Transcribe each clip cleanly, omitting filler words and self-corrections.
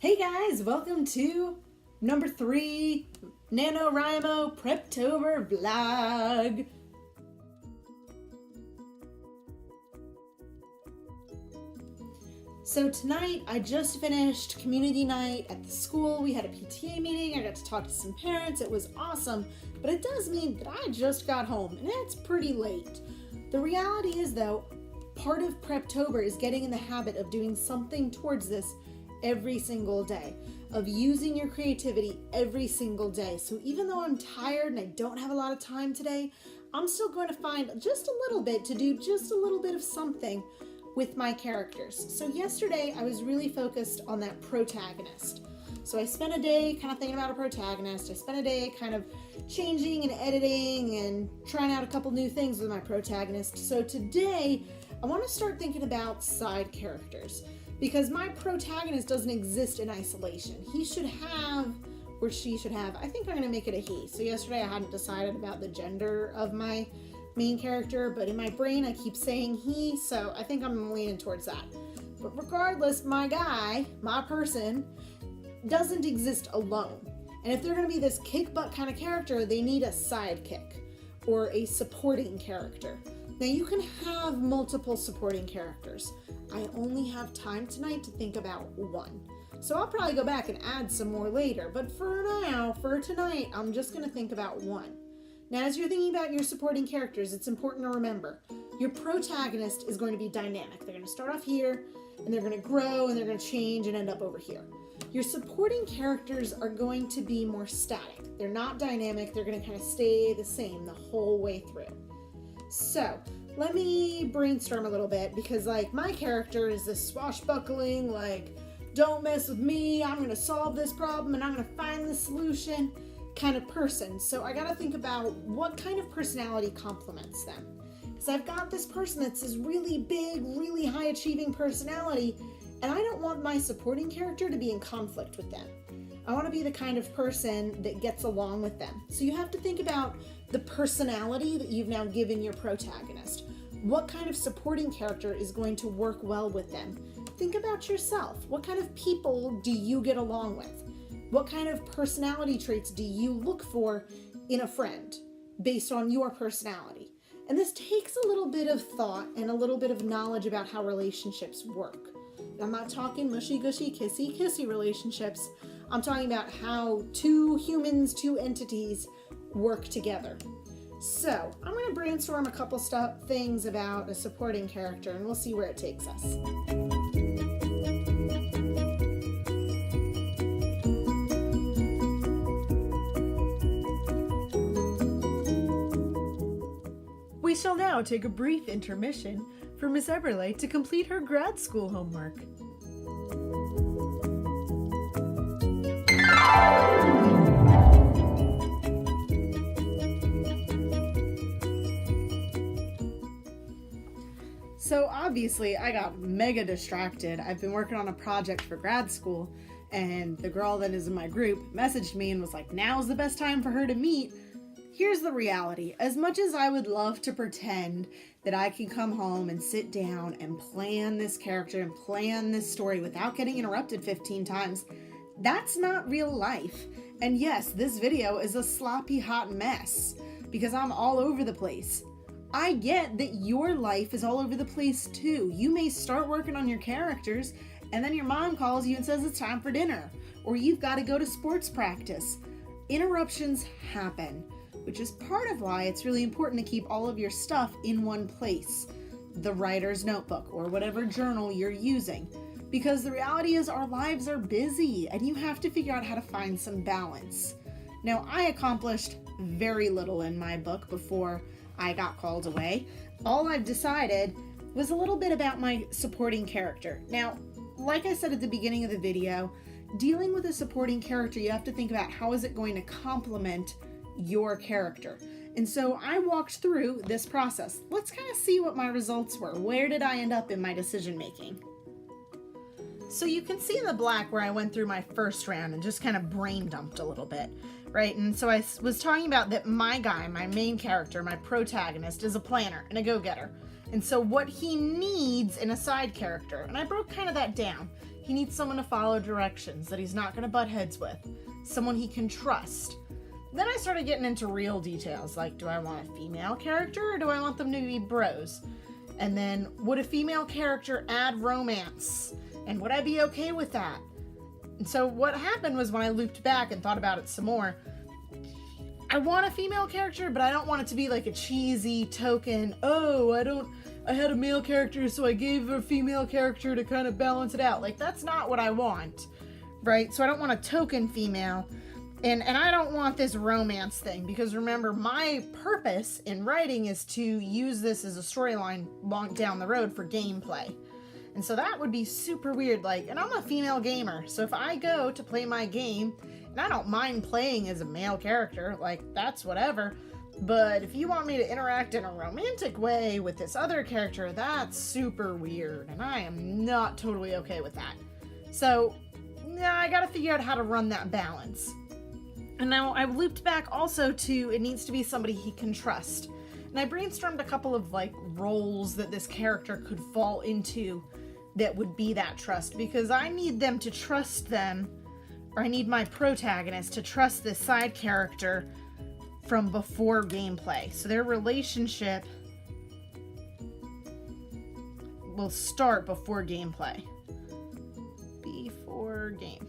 Hey guys, welcome to number 3 Nanowrimo Prep-tober vlog. So tonight I just finished community night at the school. We had a PTA meeting. I got to talk to some parents. It was awesome, but it does mean that I just got home and it's pretty late. The reality is though, part of Preptober is getting in the habit of doing something towards this every single day, of using your creativity every single day. So even though I'm tired and I don't have a lot of time today, I'm still going to find just a little bit to do, just a little bit of something with my characters. So yesterday I was really focused on that protagonist. So I spent a day kind of thinking about a protagonist. I spent a day kind of changing and editing and trying out a couple new things with my protagonist. So today I want to start thinking about side characters, because my protagonist doesn't exist in isolation. He should have, or she should have, I think I'm going to make it a he. So yesterday I hadn't decided about the gender of my main character, but in my brain I keep saying he, so I think I'm leaning towards that. But regardless, my guy, my person, doesn't exist alone. And if they're going to be this kick-butt kind of character, they need a sidekick or a supporting character. Now you can have multiple supporting characters. I only have time tonight to think about one. So I'll probably go back and add some more later, but for now, for tonight, I'm just going to think about one. Now, as you're thinking about your supporting characters, it's important to remember, your protagonist is going to be dynamic. They're going to start off here, and they're going to grow, and they're going to change and end up over here. Your supporting characters are going to be more static. They're not dynamic. They're going to kind of stay the same the whole way through. So let me brainstorm a little bit, because like my character is this swashbuckling, like, don't mess with me, I'm going to solve this problem and I'm going to find the solution kind of person. So I got to think about what kind of personality complements them. Because I've got this person that's this really big, really high achieving personality, and I don't want my supporting character to be in conflict with them. I want to be the kind of person that gets along with them. So you have to think about the personality that you've now given your protagonist. What kind of supporting character is going to work well with them? Think about yourself. What kind of people do you get along with? What kind of personality traits do you look for in a friend based on your personality? And this takes a little bit of thought and a little bit of knowledge about how relationships work. I'm not talking mushy-gushy, kissy-kissy relationships. I'm talking about how two humans, two entities work together. So I'm going to brainstorm a couple things about a supporting character, and we'll see where it takes us. We shall now take a brief intermission for Miss Eberle to complete her grad school homework. So obviously I got mega distracted. I've been working on a project for grad school, and the girl that is in my group messaged me and was like, now's the best time for her to meet. Here's the reality. As much as I would love to pretend that I can come home and sit down and plan this character and plan this story without getting interrupted 15 times, that's not real life. And yes, this video is a sloppy hot mess because I'm all over the place. I get that your life is all over the place too. You may start working on your characters and then your mom calls you and says it's time for dinner, or you've got to go to sports practice. Interruptions happen, which is part of why it's really important to keep all of your stuff in one place, the writer's notebook or whatever journal you're using, because the reality is our lives are busy and you have to figure out how to find some balance. Now, I accomplished very little in my book before I got called away. All I've decided was a little bit about my supporting character. Now, like I said at the beginning of the video, dealing with a supporting character, you have to think about how is it going to complement your character. And so I walked through this process. Let's kind of see what my results were. Where did I end up in my decision making? So you can see in the black where I went through my first round and just kind of brain dumped a little bit, right? And so I was talking about that my guy, my main character, my protagonist, is a planner and a go-getter. And so what he needs in a side character, and I broke kind of that down. He needs someone to follow directions that he's not going to butt heads with. Someone he can trust. Then I started getting into real details, like, do I want a female character or do I want them to be bros? And then, would a female character add romance? And would I be okay with that? And so what happened was when I looped back and thought about it some more, I want a female character, but I don't want it to be like a cheesy token, I had a male character, so I gave a female character to kind of balance it out. Like, that's not what I want, right? So I don't want a token female. And I don't want this romance thing, because remember, my purpose in writing is to use this as a storyline long down the road for gameplay. And so that would be super weird, like, and I'm a female gamer, so if I go to play my game, and I don't mind playing as a male character, like, that's whatever, but if you want me to interact in a romantic way with this other character, that's super weird, and I am not totally okay with that. So, yeah, I gotta figure out how to run that balance. And now I looped back also to, it needs to be somebody he can trust. And I brainstormed a couple of, like, roles that this character could fall into that would be that trust, because I need them to trust them, or I need my protagonist to trust this side character from before gameplay. So their relationship will start before gameplay. Before game.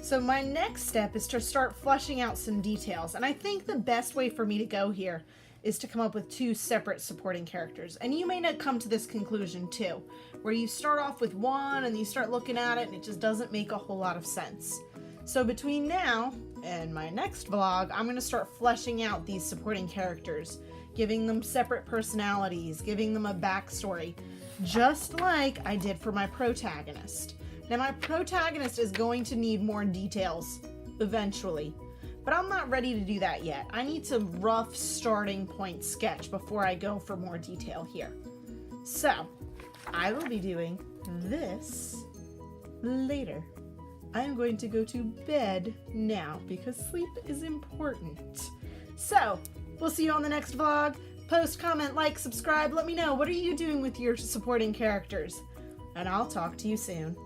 So my next step is to start fleshing out some details. And I think the best way for me to go here is to come up with 2 separate supporting characters. And you may not come to this conclusion too, where you start off with one and you start looking at it and it just doesn't make a whole lot of sense. So between now and my next vlog, I'm going to start fleshing out these supporting characters, giving them separate personalities, giving them a backstory, just like I did for my protagonist. Now, my protagonist is going to need more details eventually, but I'm not ready to do that yet. I need some rough starting point sketch before I go for more detail here. So, I will be doing this later. I'm going to go to bed now because sleep is important. So, we'll see you on the next vlog. Post, comment, like, subscribe. Let me know, what are you doing with your supporting characters? And I'll talk to you soon.